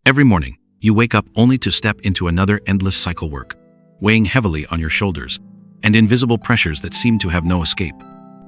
Every morning, you wake up only to step into another endless cycle work, weighing heavily on your shoulders, and invisible pressures that seem to have no escape.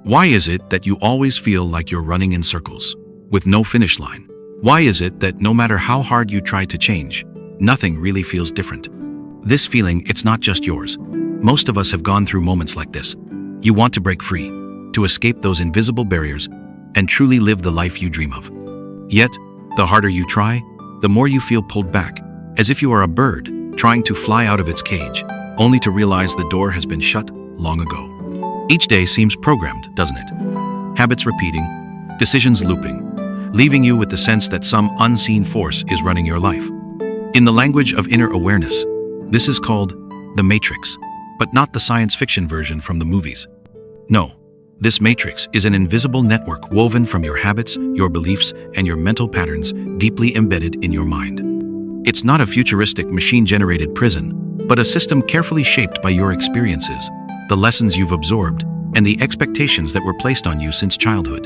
Why is it that you always feel like you're running in circles, with no finish line? Why is it that no matter how hard you try to change, nothing really feels different? This feeling, it's not just yours. Most of us have gone through moments like this. You want to break free, to escape those invisible barriers, and truly live the life you dream of. Yet, the harder you try, the more you feel pulled back, as if you are a bird trying to fly out of its cage, only to realize the door has been shut long ago. Each day seems programmed, doesn't it? Habits repeating, decisions looping, leaving you with the sense that some unseen force is running your life. In the language of inner awareness, this is called the Matrix, but not the science fiction version from the movies. No, this matrix is an invisible network woven from your habits, your beliefs, and your mental patterns deeply embedded in your mind. It's not a futuristic machine-generated prison, but a system carefully shaped by your experiences, the lessons you've absorbed, and the expectations that were placed on you since childhood.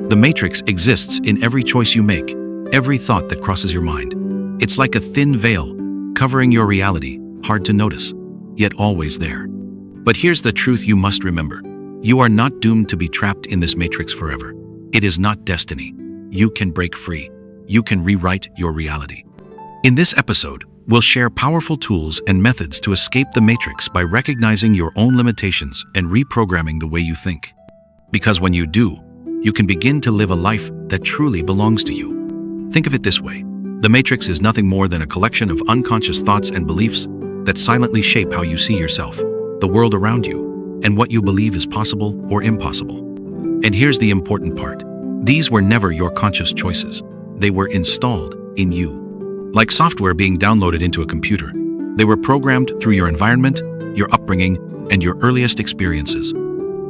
The matrix exists in every choice you make, every thought that crosses your mind. It's like a thin veil, covering your reality, hard to notice, yet always there. But here's the truth you must remember. You are not doomed to be trapped in this matrix forever. It is not destiny. You can break free. You can rewrite your reality. In this episode, we'll share powerful tools and methods to escape the matrix by recognizing your own limitations and reprogramming the way you think. Because when you do, you can begin to live a life that truly belongs to you. Think of it this way. The matrix is nothing more than a collection of unconscious thoughts and beliefs that silently shape how you see yourself, the world around you, and what you believe is possible or impossible. And here's the important part. These were never your conscious choices. They were installed in you. Like software being downloaded into a computer, they were programmed through your environment, your upbringing, and your earliest experiences.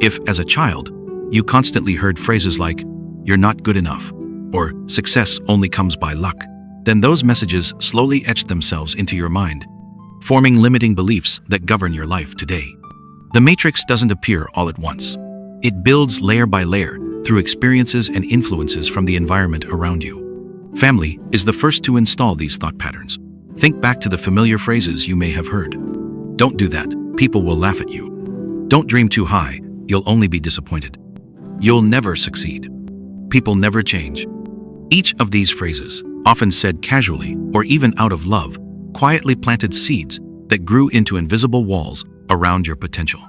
If, as a child, you constantly heard phrases like, "You're not good enough," or "Success only comes by luck," then those messages slowly etched themselves into your mind, forming limiting beliefs that govern your life today. The matrix doesn't appear all at once. It builds layer by layer through experiences and influences from the environment around you. Family is the first to install these thought patterns. Think back to the familiar phrases you may have heard. "Don't do that, people will laugh at you." "Don't dream too high, you'll only be disappointed." "You'll never succeed." "People never change." Each of these phrases, often said casually or even out of love, quietly planted seeds that grew into invisible walls around your potential.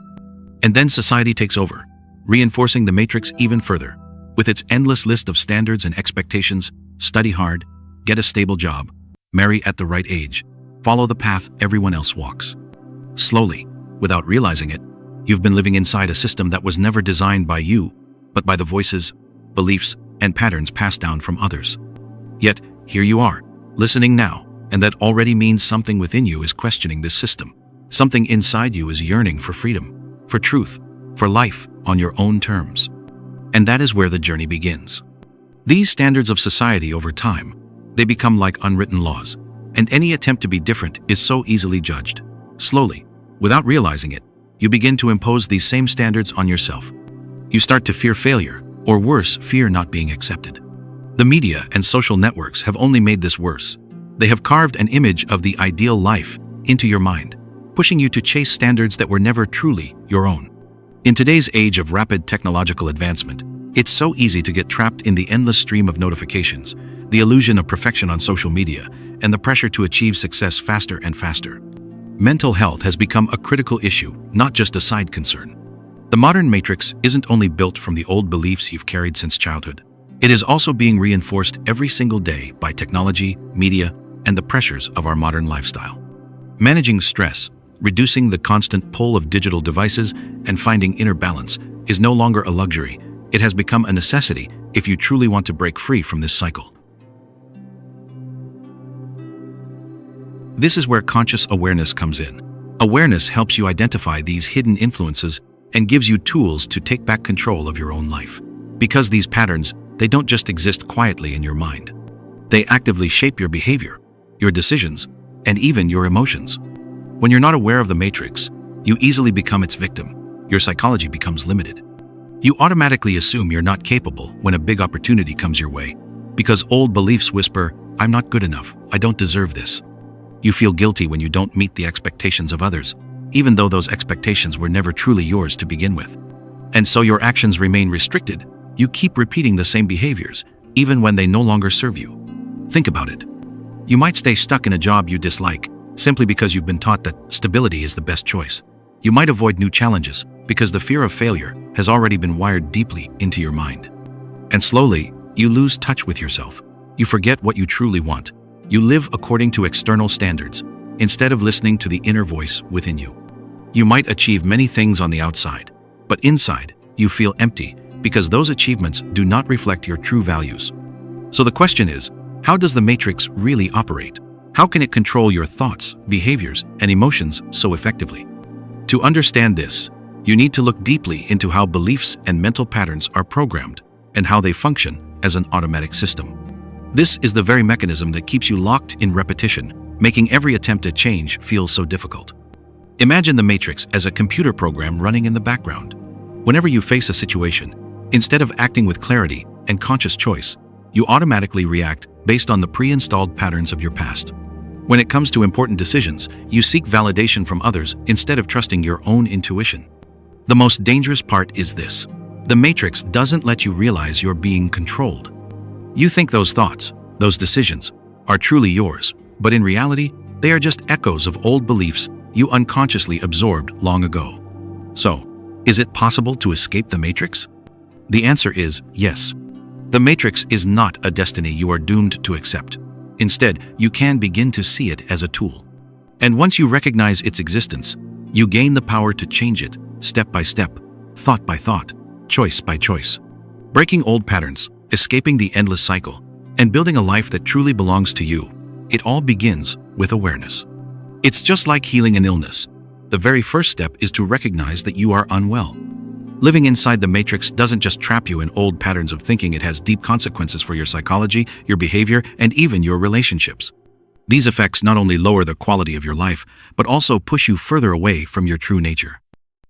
And then society takes over, reinforcing the matrix even further. With its endless list of standards and expectations: study hard, get a stable job, marry at the right age, follow the path everyone else walks. Slowly, without realizing it, you've been living inside a system that was never designed by you, but by the voices, beliefs, and patterns passed down from others. Yet, here you are, listening now, and that already means something within you is questioning this system. Something inside you is yearning for freedom, for truth, for life on your own terms. And that is where the journey begins. These standards of society over time, they become like unwritten laws, and any attempt to be different is so easily judged. Slowly, without realizing it, you begin to impose these same standards on yourself. You start to fear failure, or worse, fear not being accepted. The media and social networks have only made this worse. They have carved an image of the ideal life into your mind, pushing you to chase standards that were never truly your own. In today's age of rapid technological advancement, it's so easy to get trapped in the endless stream of notifications, the illusion of perfection on social media, and the pressure to achieve success faster and faster. Mental health has become a critical issue, not just a side concern. The modern matrix isn't only built from the old beliefs you've carried since childhood. It is also being reinforced every single day by technology, media, and the pressures of our modern lifestyle. Managing stress, reducing the constant pull of digital devices, and finding inner balance is no longer a luxury. It has become a necessity if you truly want to break free from this cycle. This is where conscious awareness comes in. Awareness helps you identify these hidden influences and gives you tools to take back control of your own life. Because these patterns, they don't just exist quietly in your mind. They actively shape your behavior, your decisions, and even your emotions. When you're not aware of the matrix, you easily become its victim. Your psychology becomes limited. You automatically assume you're not capable when a big opportunity comes your way, because old beliefs whisper, I'm not good enough. I don't deserve this. You feel guilty when you don't meet the expectations of others, even though those expectations were never truly yours to begin with. And so your actions remain restricted. You keep repeating the same behaviors, even when they no longer serve you. Think about it. You might stay stuck in a job you dislike, simply because you've been taught that stability is the best choice. You might avoid new challenges because the fear of failure has already been wired deeply into your mind. And slowly, you lose touch with yourself. You forget what you truly want. You live according to external standards, instead of listening to the inner voice within you. You might achieve many things on the outside, but inside, you feel empty because those achievements do not reflect your true values. So the question is, how does the matrix really operate? How can it control your thoughts, behaviors, and emotions so effectively? To understand this, you need to look deeply into how beliefs and mental patterns are programmed and how they function as an automatic system. This is the very mechanism that keeps you locked in repetition, making every attempt at change feel so difficult. Imagine the matrix as a computer program running in the background. Whenever you face a situation, instead of acting with clarity and conscious choice, you automatically react based on the pre-installed patterns of your past. When it comes to important decisions, you seek validation from others instead of trusting your own intuition. The most dangerous part is this: the matrix doesn't let you realize you're being controlled. You think those thoughts, those decisions, are truly yours, but in reality, they are just echoes of old beliefs you unconsciously absorbed long ago. So, is it possible to escape the matrix? The answer is yes. The matrix is not a destiny you are doomed to accept. Instead, you can begin to see it as a tool. And once you recognize its existence, you gain the power to change it step by step, thought by thought, choice by choice. Breaking old patterns, escaping the endless cycle, and building a life that truly belongs to you, it all begins with awareness. It's just like healing an illness. The very first step is to recognize that you are unwell. Living inside the matrix doesn't just trap you in old patterns of thinking. It has deep consequences for your psychology, your behavior, and even your relationships. These effects not only lower the quality of your life, but also push you further away from your true nature.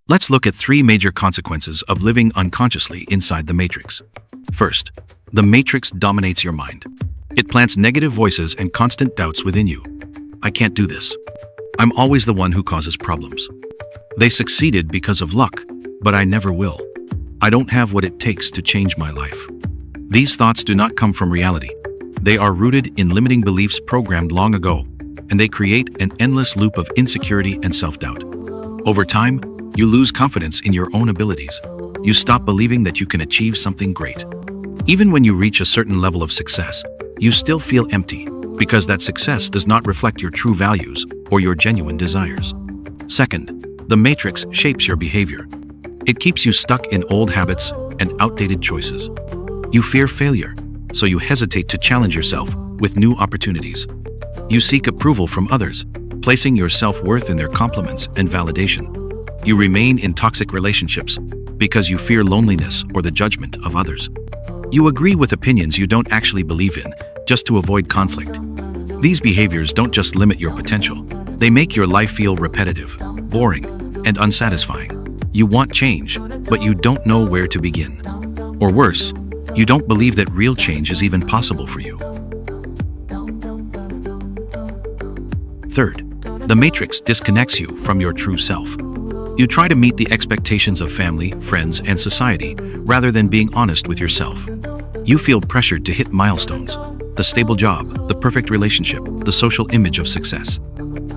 Let's look at 3 major consequences of living unconsciously inside the matrix. First, the matrix dominates your mind. It plants negative voices and constant doubts within you. I can't do this. I'm always the one who causes problems. They succeeded because of luck, but I never will. I don't have what it takes to change my life. These thoughts do not come from reality. They are rooted in limiting beliefs programmed long ago, and they create an endless loop of insecurity and self-doubt. Over time, you lose confidence in your own abilities. You stop believing that you can achieve something great. Even when you reach a certain level of success, you still feel empty because that success does not reflect your true values or your genuine desires. Second, the matrix shapes your behavior. It keeps you stuck in old habits and outdated choices. You fear failure, so you hesitate to challenge yourself with new opportunities. You seek approval from others, placing your self-worth in their compliments and validation. You remain in toxic relationships because you fear loneliness or the judgment of others. You agree with opinions you don't actually believe in, just to avoid conflict. These behaviors don't just limit your potential, they make your life feel repetitive, boring, and unsatisfying. You want change, but you don't know where to begin. Or worse, you don't believe that real change is even possible for you. Third, the matrix disconnects you from your true self. You try to meet the expectations of family, friends, and society, rather than being honest with yourself. You feel pressured to hit milestones, the stable job, the perfect relationship, the social image of success.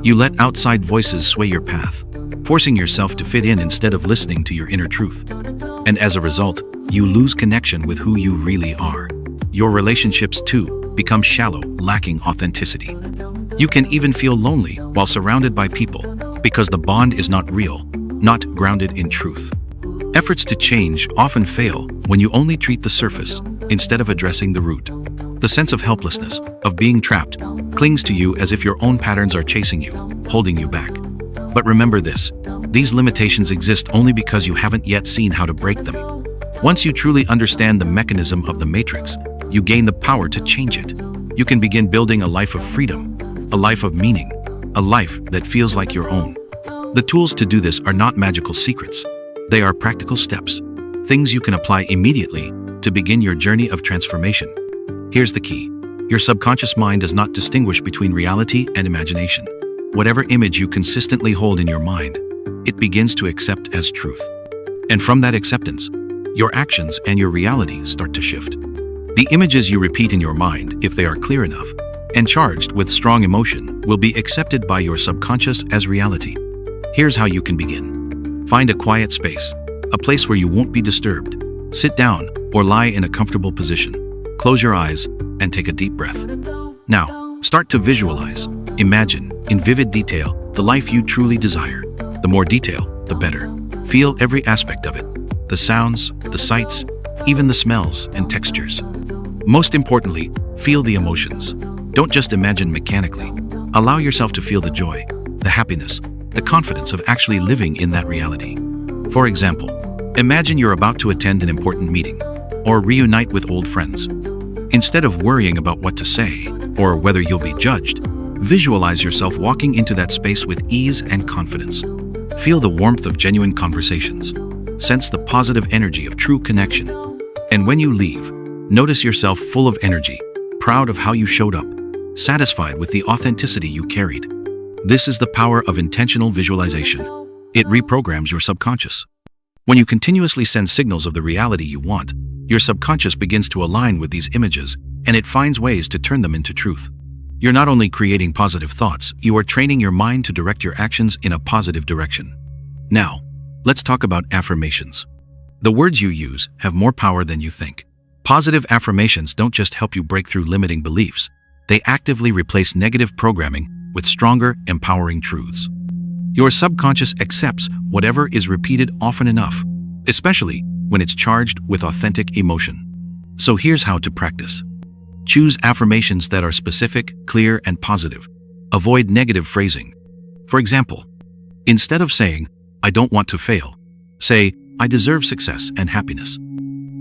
You let outside voices sway your path, forcing yourself to fit in instead of listening to your inner truth. And as a result, you lose connection with who you really are. Your relationships, too, become shallow, lacking authenticity. You can even feel lonely while surrounded by people because the bond is not real, not grounded in truth. Efforts to change often fail when you only treat the surface instead of addressing the root. The sense of helplessness, of being trapped, clings to you as if your own patterns are chasing you, holding you back. But remember this, these limitations exist only because you haven't yet seen how to break them. Once you truly understand the mechanism of the matrix, you gain the power to change it. You can begin building a life of freedom, a life of meaning, a life that feels like your own. The tools to do this are not magical secrets. They are practical steps, things you can apply immediately to begin your journey of transformation. Here's the key. Your subconscious mind does not distinguish between reality and imagination. Whatever image you consistently hold in your mind, it begins to accept as truth. And from that acceptance, your actions and your reality start to shift. The images you repeat in your mind, if they are clear enough and charged with strong emotion, will be accepted by your subconscious as reality. Here's how you can begin. Find a quiet space, a place where you won't be disturbed. Sit down or lie in a comfortable position. Close your eyes and take a deep breath. Now, start to visualize. Imagine, in vivid detail, the life you truly desire. The more detail, the better. Feel every aspect of it. The sounds, the sights, even the smells and textures. Most importantly, feel the emotions. Don't just imagine mechanically. Allow yourself to feel the joy, the happiness, the confidence of actually living in that reality. For example, imagine you're about to attend an important meeting or reunite with old friends. Instead of worrying about what to say or whether you'll be judged, visualize yourself walking into that space with ease and confidence. Feel the warmth of genuine conversations. Sense the positive energy of true connection. And when you leave, notice yourself full of energy, proud of how you showed up, satisfied with the authenticity you carried. This is the power of intentional visualization. It reprograms your subconscious. When you continuously send signals of the reality you want, your subconscious begins to align with these images, and it finds ways to turn them into truth. You're not only creating positive thoughts, you are training your mind to direct your actions in a positive direction. Now, let's talk about affirmations. The words you use have more power than you think. Positive affirmations don't just help you break through limiting beliefs, they actively replace negative programming with stronger, empowering truths. Your subconscious accepts whatever is repeated often enough, especially when it's charged with authentic emotion. So here's how to practice. Choose affirmations that are specific, clear, and positive. Avoid negative phrasing. For example, instead of saying, "I don't want to fail," say, "I deserve success and happiness."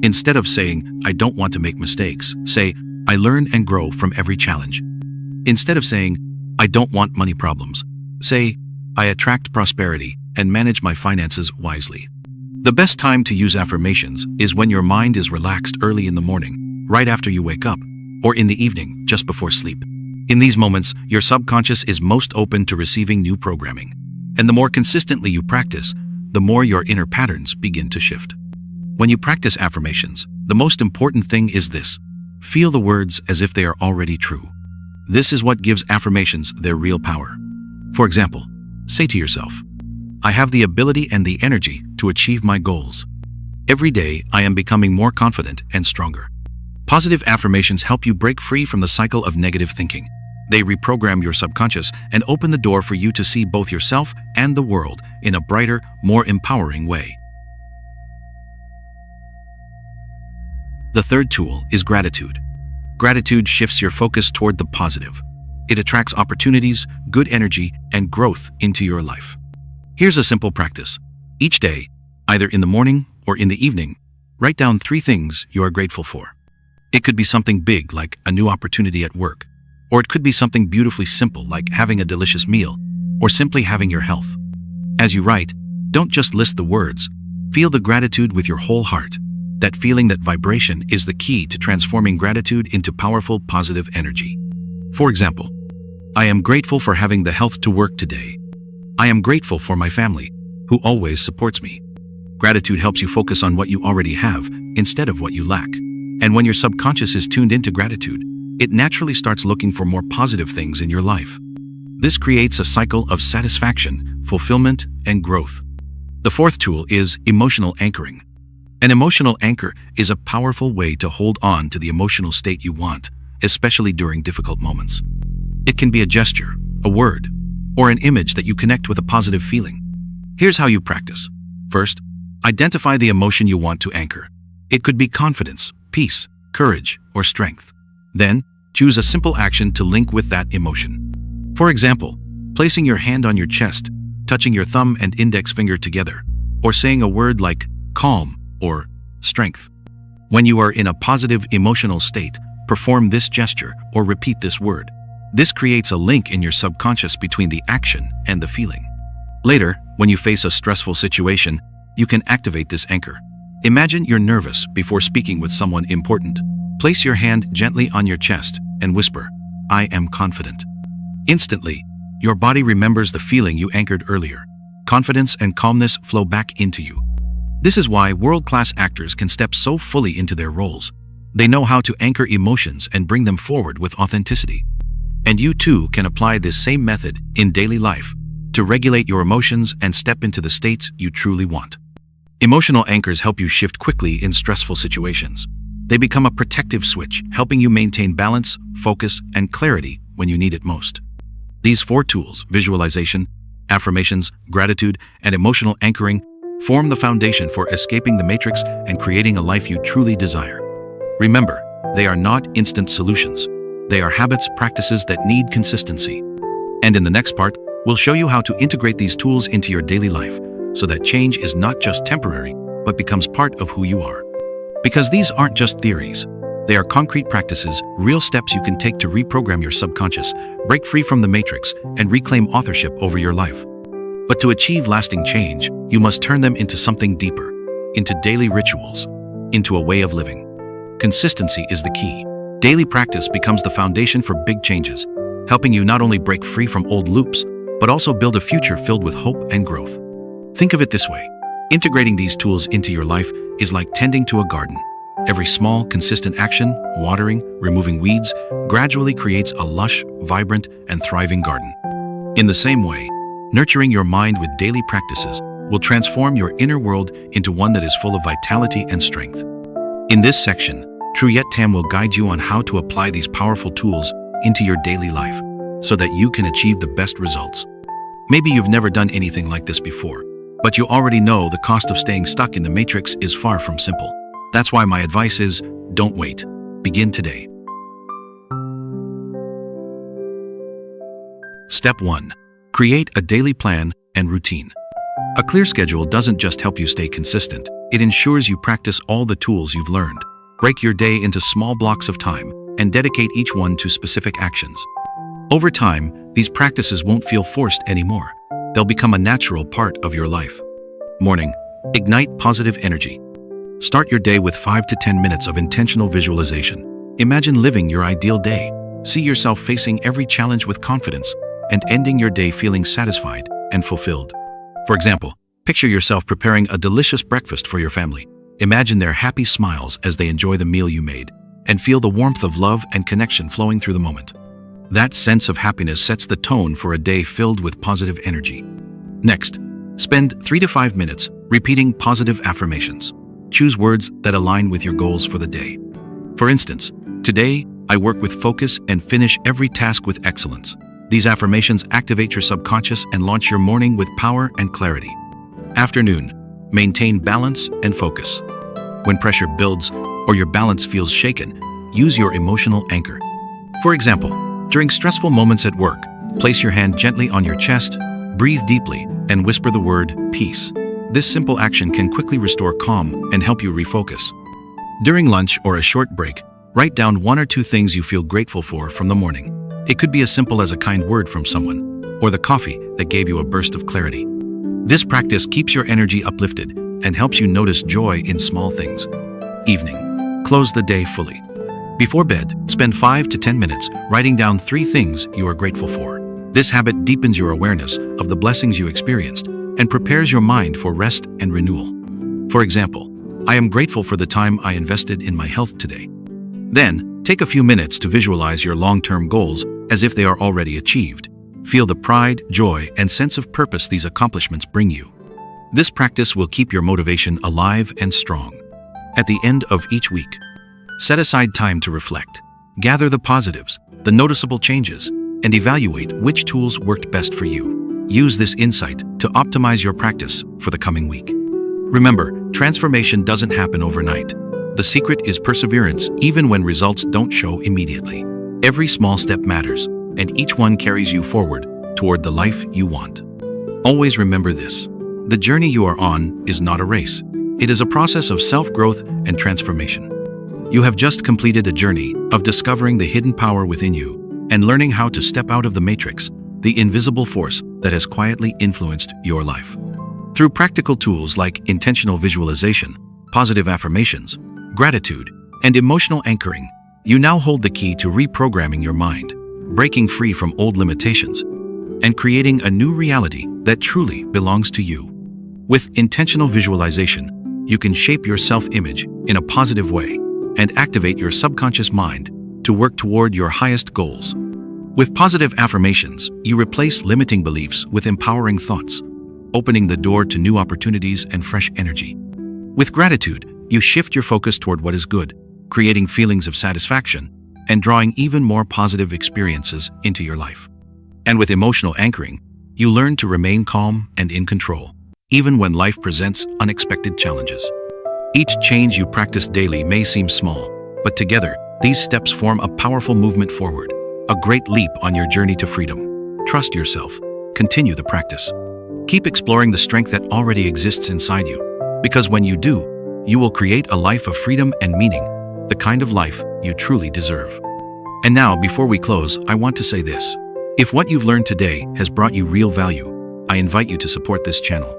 Instead of saying, "I don't want to make mistakes," say, "I learn and grow from every challenge." Instead of saying, "I don't want money problems," say, "I attract prosperity and manage my finances wisely." The best time to use affirmations is when your mind is relaxed early in the morning, right after you wake up, or in the evening, just before sleep. In these moments, your subconscious is most open to receiving new programming. And the more consistently you practice, the more your inner patterns begin to shift. When you practice affirmations, the most important thing is this: feel the words as if they are already true. This is what gives affirmations their real power. For example, say to yourself, "I have the ability and the energy to achieve my goals. Every day, I am becoming more confident and stronger." Positive affirmations help you break free from the cycle of negative thinking. They reprogram your subconscious and open the door for you to see both yourself and the world in a brighter, more empowering way. The third tool is gratitude. Gratitude shifts your focus toward the positive. It attracts opportunities, good energy, and growth into your life. Here's a simple practice. Each day, either in the morning or in the evening, write down 3 things you are grateful for. It could be something big, like a new opportunity at work, or it could be something beautifully simple, like having a delicious meal, or simply having your health. As you write, don't just list the words. Feel the gratitude with your whole heart. That feeling, that vibration, is the key to transforming gratitude into powerful, positive energy. For example, "I am grateful for having the health to work today. I am grateful for my family, who always supports me." Gratitude helps you focus on what you already have instead of what you lack. And when your subconscious is tuned into gratitude, it naturally starts looking for more positive things in your life. This creates a cycle of satisfaction, fulfillment, and growth. The fourth tool is emotional anchoring. An emotional anchor is a powerful way to hold on to the emotional state you want, especially during difficult moments. It can be a gesture, a word, or an image that you connect with a positive feeling. Here's how you practice. First, identify the emotion you want to anchor. It could be confidence, peace, courage, or strength. Then, choose a simple action to link with that emotion. For example, placing your hand on your chest, touching your thumb and index finger together, or saying a word like calm or strength. When you are in a positive emotional state, perform this gesture or repeat this word. This creates a link in your subconscious between the action and the feeling. Later, when you face a stressful situation, you can activate this anchor. Imagine you're nervous before speaking with someone important. Place your hand gently on your chest and whisper, "I am confident." Instantly, your body remembers the feeling you anchored earlier. Confidence and calmness flow back into you. This is why world-class actors can step so fully into their roles. They know how to anchor emotions and bring them forward with authenticity. And you too can apply this same method in daily life to regulate your emotions and step into the states you truly want. Emotional anchors help you shift quickly in stressful situations. They become a protective switch, helping you maintain balance, focus, and clarity when you need it most. These 4 tools, visualization, affirmations, gratitude, and emotional anchoring, form the foundation for escaping the matrix and creating a life you truly desire. Remember, they are not instant solutions. They are habits, practices that need consistency. And in the next part, we'll show you how to integrate these tools into your daily life so that change is not just temporary, but becomes part of who you are. Because these aren't just theories. They are concrete practices, real steps you can take to reprogram your subconscious, break free from the matrix, and reclaim authorship over your life. But to achieve lasting change, you must turn them into something deeper, into daily rituals, into a way of living. Consistency is the key. Daily practice becomes the foundation for big changes, helping you not only break free from old loops, but also build a future filled with hope and growth. Think of it this way. Integrating these tools into your life is like tending to a garden. Every small, consistent action, watering, removing weeds, gradually creates a lush, vibrant, and thriving garden. In the same way, nurturing your mind with daily practices will transform your inner world into one that is full of vitality and strength. In this section, Truyet Tam will guide you on how to apply these powerful tools into your daily life so that you can achieve the best results. Maybe you've never done anything like this before, but you already know the cost of staying stuck in the matrix is far from simple. That's why my advice is, don't wait. Begin today. Step 1. Create a daily plan and routine. A clear schedule doesn't just help you stay consistent, it ensures you practice all the tools you've learned. Break your day into small blocks of time and dedicate each one to specific actions. Over time, these practices won't feel forced anymore. They'll become a natural part of your life. Morning. Ignite positive energy. Start your day with 5 to 10 minutes of intentional visualization. Imagine living your ideal day. See yourself facing every challenge with confidence and ending your day feeling satisfied and fulfilled. For example, picture yourself preparing a delicious breakfast for your family. Imagine their happy smiles as they enjoy the meal you made, and feel the warmth of love and connection flowing through the moment. That sense of happiness sets the tone for a day filled with positive energy. Next, spend 3 to 5 minutes repeating positive affirmations. Choose words that align with your goals for the day. For instance, today, I work with focus and finish every task with excellence. These affirmations activate your subconscious and launch your morning with power and clarity. Afternoon. Maintain balance and focus. When pressure builds or your balance feels shaken, use your emotional anchor. For example, during stressful moments at work, place your hand gently on your chest, breathe deeply, and whisper the word peace. This simple action can quickly restore calm and help you refocus. During lunch or a short break, write down 1 or 2 things you feel grateful for from the morning. It could be as simple as a kind word from someone, or the coffee that gave you a burst of clarity. This practice keeps your energy uplifted and helps you notice joy in small things. Evening. Close the day fully. Before bed, spend 5 to 10 minutes writing down 3 things you are grateful for. This habit deepens your awareness of the blessings you experienced and prepares your mind for rest and renewal. For example, I am grateful for the time I invested in my health today. Then, take a few minutes to visualize your long-term goals as if they are already achieved. Feel the pride, joy, and sense of purpose these accomplishments bring you. This practice will keep your motivation alive and strong. At the end of each week, set aside time to reflect. Gather the positives, the noticeable changes, and evaluate which tools worked best for you. Use this insight to optimize your practice for the coming week. Remember, transformation doesn't happen overnight. The secret is perseverance, even when results don't show immediately. Every small step matters, and each one carries you forward toward the life you want. Always remember this. The journey you are on is not a race. It is a process of self-growth and transformation. You have just completed a journey of discovering the hidden power within you and learning how to step out of the matrix, the invisible force that has quietly influenced your life. Through practical tools like intentional visualization, positive affirmations, gratitude, and emotional anchoring, You now hold the key to reprogramming your mind, breaking free from old limitations, and creating a new reality that truly belongs to you. With intentional visualization, you can shape your self-image in a positive way and activate your subconscious mind to work toward your highest goals. With positive affirmations, you replace limiting beliefs with empowering thoughts, opening the door to new opportunities and fresh energy. With gratitude, you shift your focus toward what is good, creating feelings of satisfaction and drawing even more positive experiences into your life. And with emotional anchoring, you learn to remain calm and in control, even when life presents unexpected challenges. Each change you practice daily may seem small, but together, these steps form a powerful movement forward, a great leap on your journey to freedom. Trust yourself. Continue the practice. Keep exploring the strength that already exists inside you, because when you do, you will create a life of freedom and meaning, the kind of life you truly deserve. And now, before we close, I want to say this. If what you've learned today has brought you real value, I invite you to support this channel.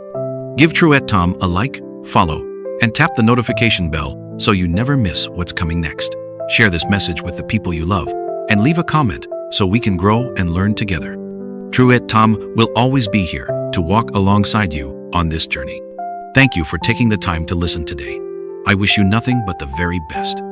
Give Truett Tom a like, follow, and tap the notification bell so you never miss what's coming next. Share this message with the people you love, and leave a comment so we can grow and learn together. Truett Tom will always be here to walk alongside you on this journey. Thank you for taking the time to listen today. I wish you nothing but the very best.